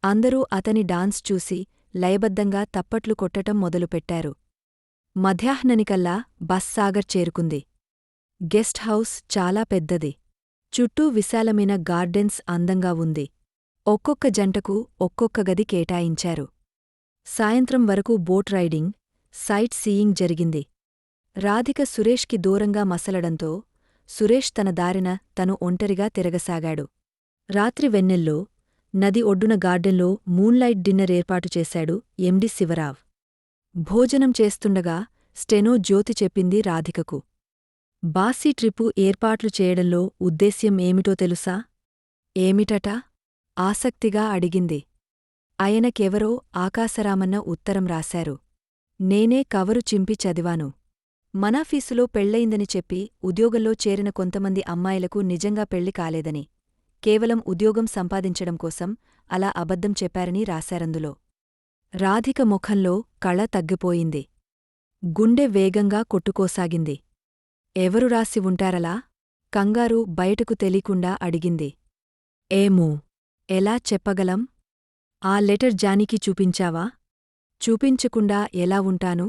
అందరూ అతని డాన్స్ చూసి లయబద్ధంగా తప్పట్లు కొట్టటం మొదలుపెట్టారు. మధ్యాహ్ననికల్లా బస్ సాగర్ చేరుకుంది. గెస్ట్ హౌస్ చాలా పెద్దది. చుట్టూ విశాలమైన గార్డెన్స్ అందంగా ఉంది. ఒక్కొక్క జంటకు ఒక్కొక్క గది కేటాయించారు. సాయంత్రం వరకు బోట్ రైడింగ్, సైట్ సీయింగ్ జరిగింది. రాధిక సురేష్కి దూరంగా మసలడంతో సురేష్ తన దారిన తను ఒంటరిగా తిరగసాగాడు. రాత్రి వెన్నెల్లో నది ఒడ్డున గార్డెన్లో మూన్లైట్ డిన్నర్ ఏర్పాటు చేశాడు ఎండి శివరావ్. భోజనం చేస్తుండగా స్టెనో జ్యోతి చెప్పింది రాధికకు. బాసీ ట్రిప్పు ఏర్పాట్లు చేయడంలో ఉద్దేశ్యం ఏమిటో తెలుసా? ఏమిటట? ఆసక్తిగా అడిగింది. ఆయనకెవరో ఆకాశరామన్న ఉత్తరం రాశారు. నేనే కవరు చింపి చదివాను. మనాఫీసులో పెళ్లయిందని చెప్పి ఉద్యోగంలో చేరిన కొంతమంది అమ్మాయిలకు నిజంగా పెళ్లి కాలేదని, కేవలం ఉద్యోగం సంపాదించడం కోసం అలా అబద్ధం చెప్పారని రాశారందులో. రాధిక ముఖంలో కళ తగ్గిపోయింది. గుండె వేగంగా కొట్టుకోసాగింది. ఎవరు రాసి ఉంటారలా? కంగారు బయటకు తెలీకుండా అడిగింది. ఏమో, ఎలా చెప్పగలం? ఆ లెటర్ జానీకి చూపించావా? చూపించకుండా ఎలా ఉంటాను?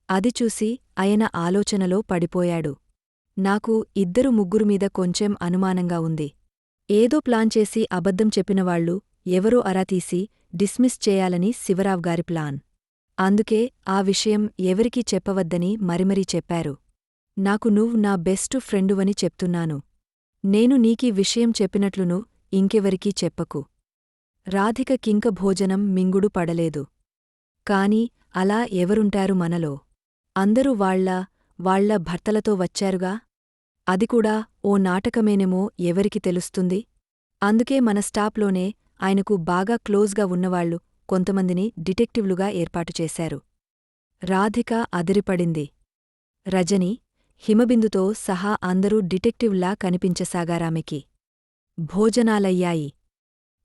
అది చూసి ఆయన ఆలోచనలో పడిపోయాడు. నాకు ఇద్దరు ముగ్గురు మీద కొంచెం అనుమానంగా ఉంది. ఏదో ప్లాన్ చేసి అబద్ధం చెప్పినవాళ్లు ఎవరో అరాతీసి డిస్మిస్ చేయాలని శివరావ్ గారి ప్లాన్. అందుకే ఆ విషయం ఎవరికీ చెప్పవద్దని మరిమరీ చెప్పారు. నాకు నువ్వు నా బెస్టు ఫ్రెండువని చెప్తున్నాను. నేను నీకీ విషయం చెప్పినట్లును ఇంకెవరికీ చెప్పకు. రాధిక కింక భోజనం మింగుడు పడలేదు. కాని అలా ఎవరుంటారు మనలో? అందరూ వాళ్ళ భర్తలతో వచ్చారుగా? అదికూడా ఓ నాటకమేనేమో ఎవరికి తెలుస్తుంది? అందుకే మన స్టాప్లోనే ఆయనకు బాగా క్లోజ్గా ఉన్నవాళ్లు కొంతమందిని డిటెక్టివ్లుగా ఏర్పాటు చేశారు. రాధిక అదిరిపడింది. రజని, హిమబిందుతో సహా అందరూ డిటెక్టివ్లా కనిపించసాగారామెకి. భోజనాలయ్యాయి.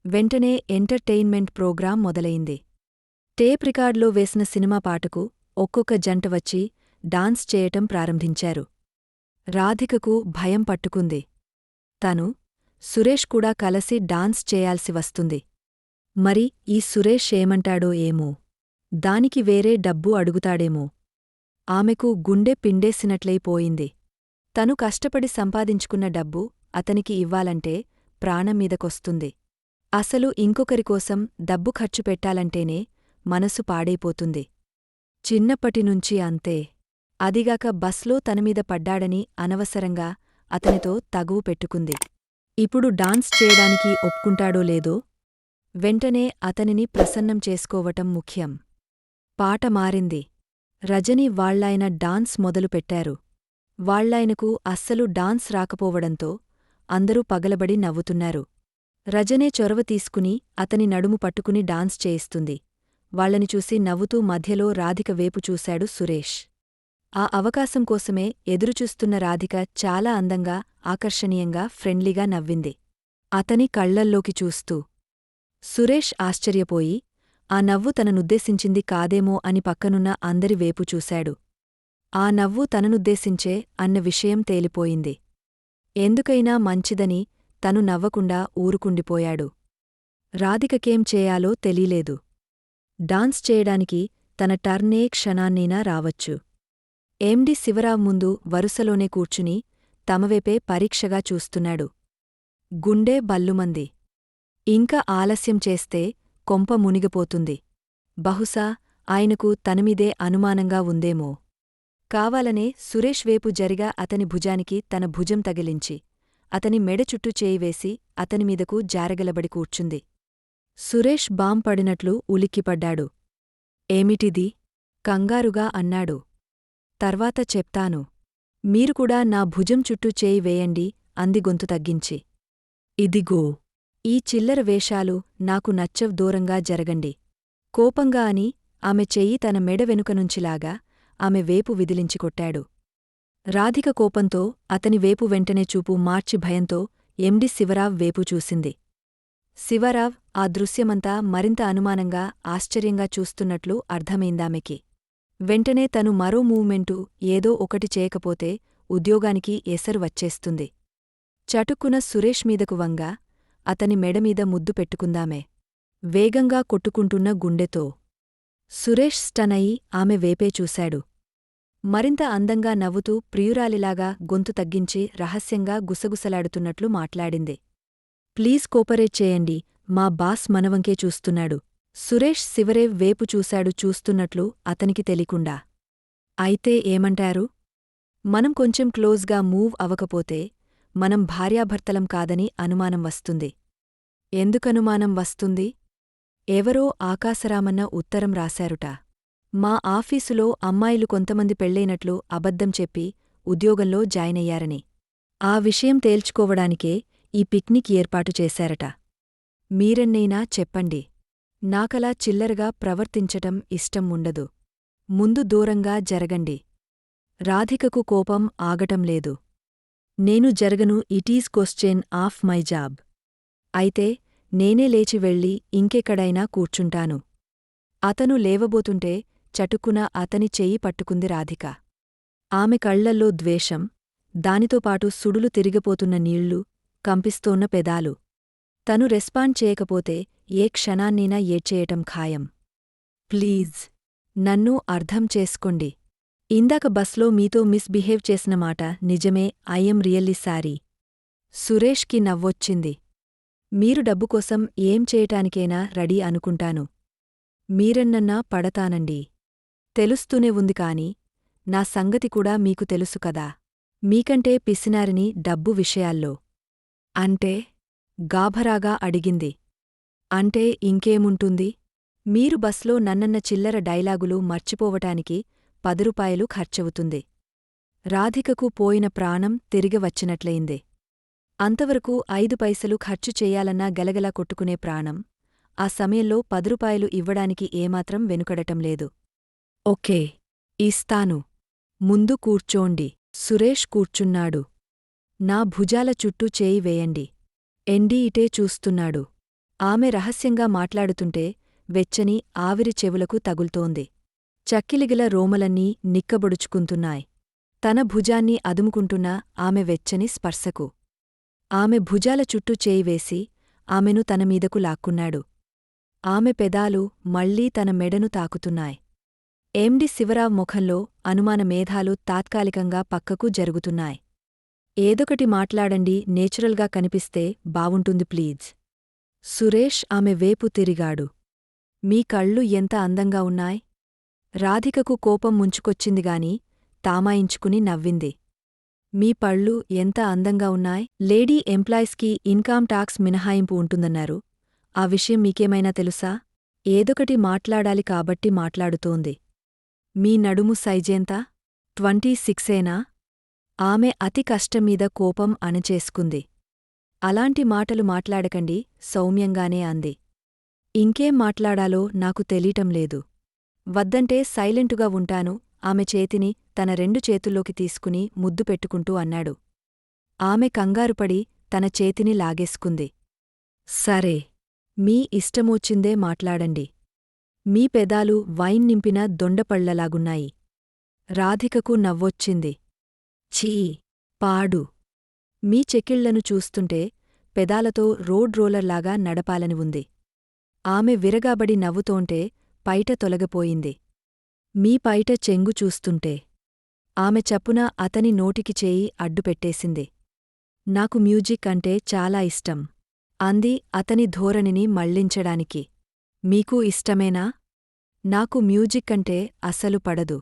వెంటనే ఎంటర్టైన్మెంట్ ప్రోగ్రాం మొదలయింది. టేప్ రికార్డులో వేసిన సినిమా పాటకు ఒక్కొక్క జంట వచ్చి డాన్స్ చేయటం ప్రారంభించారు. రాధికకు భయం పట్టుకుంది. తను, సురేష్ కూడా కలసి డాన్స్ చేయాల్సి వస్తుంది. మరి ఈ సురేష్ ఏమంటాడో ఏమో? దానికి వేరే డబ్బు అడుగుతాడేమో? ఆమెకు గుండె పిండేసినట్లయిపోయింది. తను కష్టపడి సంపాదించుకున్న డబ్బు అతనికి ఇవ్వాలంటే ప్రాణంమీదకొస్తుంది. అసలు ఇంకొకరికోసం డబ్బు ఖర్చు పెట్టాలంటేనే మనసు పాడైపోతుంది. చిన్నప్పటినుంచి అంతే. అదిగాక బస్లో తనమీద పడ్డాడని అనవసరంగా అతనితో తగువు పెట్టుకుంది. ఇప్పుడు డాన్స్ చేయడానికి ఒప్పుకుంటాడో లేదో? వెంటనే అతనిని ప్రసన్నం చేసుకోవటం ముఖ్యం. పాట మారింది. రజని వాళ్లాయన డాన్స్ మొదలుపెట్టారు. వాళ్లాయనకు అస్సలు డాన్స్ రాకపోవడంతో అందరూ పగలబడి నవ్వుతున్నారు. రజనే చొరవ తీసుకుని అతని నడుము పట్టుకుని డాన్స్ చేయిస్తుంది. వాళ్లని చూసి నవ్వుతూ మధ్యలో రాధిక వేపు చూశాడు సురేష్. ఆ అవకాశం కోసమే ఎదురుచూస్తున్న రాధిక చాలా అందంగా, ఆకర్షణీయంగా, ఫ్రెండ్లీగా నవ్వింది అతని కళ్లల్లోకి చూస్తూ. సురేష్ ఆశ్చర్యపోయి ఆ నవ్వు తననుద్దేశించింది కాదేమో అని పక్కనున్న అందరి వేపు చూశాడు. ఆ నవ్వు తననుద్దేశించే అన్న విషయం తేలిపోయింది. ఎందుకైనా మంచిదని తను నవ్వకుండా ఊరుకుండిపోయాడు. రాధికకేం చేయాలో తెలీలేదు. డాన్స్ చేయడానికి తన టర్నే క్షణాన్నైనా రావచ్చు. ఎండి శివరావ్ ముందు వరుసలోనే కూర్చుని తమవైపే పరీక్షగా చూస్తున్నాడు. గుండె బల్లుమంది. ఇంకా ఆలస్యం చేస్తే కొంప మునిగిపోతుంది. బహుశా ఆయనకు తనమీదే అనుమానంగా ఉందేమో. కావాలనే సురేష్ వేపు జరిగా అతని భుజానికి తన భుజం తగిలించి అతని మెడ చుట్టూ చేయివేసి అతనిమీదకు జారగలబడి కూర్చుంది. సురేష్ బాంపడినట్లు ఉలిక్కిపడ్డాడు. ఏమిటిది? కంగారుగా అన్నాడు. తర్వాత చెప్తాను. మీరుకూడా నా భుజం చుట్టూ చేయి వేయండి అంది గొంతు తగ్గించి. ఇదిగో, ఈ చిల్లర వేషాలు నాకు నచ్చవ్, దూరంగా జరగండి. కోపంగా అని ఆమె చెయ్యి తన మెడ వెనుకనుంచిలాగా ఆమె వేపు విదిలించి కొట్టాడు. రాధిక కోపంతో అతని వేపు వెంటనే చూపు మార్చి భయంతో ఎండి శివరావ్ వేపు చూసింది. శివరావ్ ఆ దృశ్యమంతా మరింత అనుమానంగా, ఆశ్చర్యంగా చూస్తున్నట్లు అర్థమైందామెకి. వెంటనే తను మరో మూవ్మెంటు ఏదో ఒకటి చేయకపోతే ఉద్యోగానికి ఎసరు వచ్చేస్తుంది. చటుక్కున సురేష్ మీదకు వంగా అతని మెడమీద ముద్దు పెట్టుకుందామే. వేగంగా కొట్టుకుంటున్న గుండెతో. సురేష్ స్టన్ అయి ఆమె వేపే చూశాడు. మరింత అందంగా నవ్వుతూ ప్రియురాలిలాగా గొంతు తగ్గించి రహస్యంగా గుసగుసలాడుతున్నట్లు మాట్లాడింది. ప్లీజ్ కోపరేట్ చేయండి, మా బాస్ మనవంకే చూస్తున్నాడు. సురేష్ శివరేవ్ వేపు చూశాడు చూస్తున్నట్లు అతనికి తెలీకుండా. అయితే ఏమంటారు? మనం కొంచెం క్లోజ్గా మూవ్ అవకపోతే మనం భార్యాభర్తలం కాదని అనుమానం వస్తుంది. ఎందుకనుమానం వస్తుంది? ఎవరో ఆకాశరామన్న ఉత్తరం రాశారుట. మా ఆఫీసులో అమ్మాయిలు కొంతమంది పెళ్ళైనట్లు అబద్ధం చెప్పి ఉద్యోగంలో జాయినయ్యారని. ఆ విషయం తేల్చుకోవడానికే ఈ పిక్నిక్ ఏర్పాటు చేశారట. మీరెన్నైనా చెప్పండి. నాకలా చిల్లరగా ప్రవర్తించటం ఇష్టం ఉండదు. ముందు దూరంగా జరగండి. రాధికకు కోపం ఆగటంలేదు. నేను జరగను, it is question of my job. అయితే నేనే లేచి వెళ్ళి ఇంకెక్కడైనా కూర్చుంటాను. అతను లేవబోతుంటే చటుక్కున అతని చెయ్యి పట్టుకుంది రాధిక. ఆమె కళ్లల్లో ద్వేషం, దానితోపాటు సుడులు తిరిగిపోతున్న నీళ్లు, కంపిస్తోన్న పెదాలు. తను రెస్పాండ్ చేయకపోతే ఏ క్షణాన్నైనా ఏడ్చేయటం ఖాయం. ప్లీజ్, నన్ను అర్థం చేసుకోండి. ఇందాక బస్లో మీతో మిస్బిహేవ్ చేసిన మాట నిజమే, ఐఎమ్ రియల్లీ సారీ. సురేష్కి నవ్వొచ్చింది. మీరు డబ్బుకోసం ఏం చేయటానికైనా రెడీ అనుకుంటాను. మీరెన్నన్నా పడతానండి. తెలుస్తూనే ఉంది కాని నా సంగతి కూడా మీకు తెలుసు కదా. మీకంటే పిసినారిని డబ్బు విషయాల్లో. అంటే? గాభరాగా అడిగింది. అంటే ఇంకేముంటుంది? మీరు బస్లో నన్నన్న చిల్లర డైలాగులు మర్చిపోవటానికి 10 రూపాయలు ఖర్చవుతుంది. రాధికకు పోయిన ప్రాణం తిరిగి వచ్చినట్లయింది. అంతవరకు 5 పైసలు ఖర్చు చెయ్యాలన్నా గలగలా కొట్టుకునే ప్రాణం ఆ సమయంలో 10 రూపాయలు ఇవ్వడానికి ఏమాత్రం వెనుకడటం లేదు. ఓకే, ఇస్తాను. ముందు కూర్చోండి. సురేష్ కూర్చున్నాడు. నా భుజాల చుట్టూ చేయి వేయండి. ఎండి ఇటే చూస్తున్నాడు. ఆమె రహస్యంగా మాట్లాడుతుంటే వెచ్చని ఆవిరి చెవులకు తగుల్తోంది. చక్కిలిగిల రోమలన్నీ నిక్కబొడుచుకుంటున్నాయ్. తన భుజాన్ని అదుముకుంటున్న ఆమె వెచ్చని స్పర్శకు. ఆమె భుజాల చుట్టూ చేయివేసి ఆమెను తనమీదకు లాక్కున్నాడు. ఆమె పెదాలు మళ్లీ తన మెడను తాకుతున్నాయ్. ఎండి శివరావ్ ముఖంలో అనుమానమేధాలు తాత్కాలికంగా పక్కకు జరుగుతున్నాయ్. ఏదొకటి మాట్లాడండి, నేచురల్గా కనిపిస్తే బావుంటుంది ప్లీజ్. సురేష్ ఆమె వేపు తిరిగాడు. మీ కళ్ళు ఎంత అందంగా ఉన్నాయ్. రాధికకు కోపం ముంచుకొచ్చిందిగాని తామాయించుకుని నవ్వింది. మీ పళ్ళు ఎంత అందంగా ఉన్నాయ్. లేడీ ఎంప్లాయీస్కి ఇన్కామ్ టాక్స్ మినహాయింపు ఉంటుందన్నారు. ఆ విషయం మీకేమైనా తెలుసా? ఏదొకటి మాట్లాడాలి కాబట్టి మాట్లాడుతోంది. మీ నడుము సైజేంత? 26ఏనా? ఆమె అతి కష్టంమీద కోపం అణచేసుకుంది. అలాంటి మాటలు మాట్లాడకండి, సౌమ్యంగానే అంది. ఇంకేం మాట్లాడాలో నాకు తెలీటం లేదు. వద్దంటే సైలెంటుగా ఉంటాను. ఆమె చేతిని తన 2 చేతుల్లోకి తీసుకుని ముద్దు పెట్టుకుంటూ అన్నాడు. ఆమె కంగారుపడి తన చేతిని లాగేసుకుంది. సరే, మీ ఇష్టమోచ్చిందే మాట్లాడండి. మీ పెదాలు వైన్ నింపిన దొండపళ్లలాగున్నాయి. రాధికకు నవ్వొచ్చింది. ఛీ, పాడు. మీ చెక్కిళ్లను చూస్తుంటే పెదాలతో రోడ్ రోలర్లాగా నడపాలని ఉంది. ఆమె విరగాబడి నవ్వుతోంటే పైట తొలగపోయింది. మీ పైట చెంగు చూస్తుంటే. ఆమె చప్పున అతని నోటికి చేయి అడ్డుపెట్టేసింది. నాకు మ్యూజిక్ అంటే చాలా ఇష్టం అంది అతని ధోరణిని మళ్లించడానికి. మీకు ఇష్టమేనా? నాకు మ్యూజిక్ అంటే అసలు పడదు.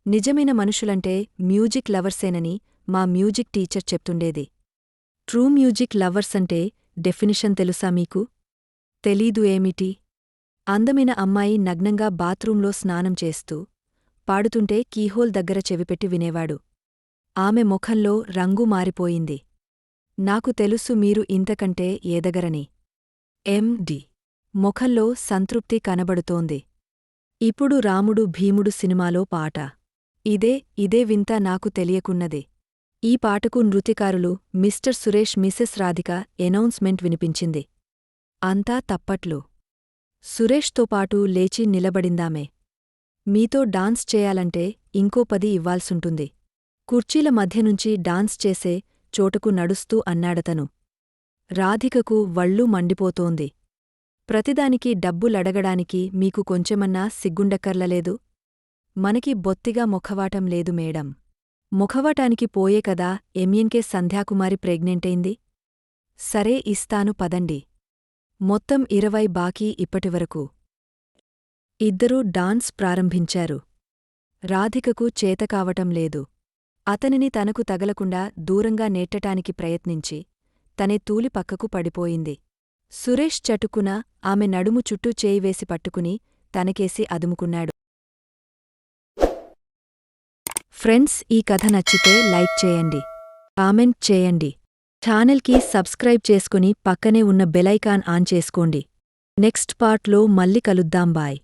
నిజమైన మనుషులంటే మ్యూజిక్ లవర్సేనని మా మ్యూజిక్ టీచర్ చెప్తుండేది. ట్రూ మ్యూజిక్ లవర్స్ అంటే డెఫినిషన్ తెలుసా మీకు? తెలీదు ఏమిటి? అందమైన అమ్మాయి నగ్నంగా బాత్రూంలో స్నానం చేస్తూ పాడుతుంటే కీహోల్ దగ్గర చెవిపెట్టి వినేవాడు. ఆమె ముఖంలో రంగు మారిపోయింది. నాకు తెలుసు మీరు ఇంతకంటే ఎదగరని. ఎండి ముఖంలో సంతృప్తి కనబడుతోంది. ఇప్పుడు రాముడు భీముడు సినిమాలో పాట. ఇదే వింత నాకు తెలియకున్నది. ఈ పాటకు నృత్యకారులు mister Suresh Mrs Radhika announcement వినిపించింది. అంతా తప్పట్లు. సురేష్తో పాటు లేచి నిలబడిందామె. మీతో డాన్స్ చేయాలంటే ఇంకో 10 ఇవ్వాల్సుంటుంది. కుర్చీల మధ్యనుంచి డాన్స్ చేసే చోటకు నడుస్తూ అన్నాడతను. రాధికకు వళ్ళు మండిపోతోంది. ప్రతిదానికి డబ్బులడగడానికి మీకు కొంచెమన్నా సిగ్గుండక్కర్లలేదు. మనకి బొత్తిగా ముఖవాటం లేదు మేడం. ముఖవాటానికి పోయే కదా ఎంఎన్కే సంధ్యాకుమారి ప్రెగ్నెంటైంది. సరే ఇస్తాను పదండి. మొత్తం 20 బాకీ ఇప్పటివరకు. ఇద్దరూ డాన్స్ ప్రారంభించారు. రాధికకు చేతకావటం లేదు. అతనిని తనకు తగలకుండా దూరంగా నెట్టటానికి ప్రయత్నించి తనే తూలి పక్కకు పడిపోయింది. సురేష్ చటుక్కున ఆమె నడుము చుట్టూ చేయివేసి పట్టుకుని తనకేసి అదుముకున్నాడు. ఫ్రెండ్స్, ఈ కథ నచ్చితే లైక్ చేయండి, కామెంట్ చేయండి, ఛానల్కి సబ్స్క్రైబ్ చేసుకుని పక్కనే ఉన్న బెలైకాన్ ఆన్ చేసుకోండి. నెక్స్ట్ పార్ట్లో మళ్ళీ కలుద్దాం. బాయ్.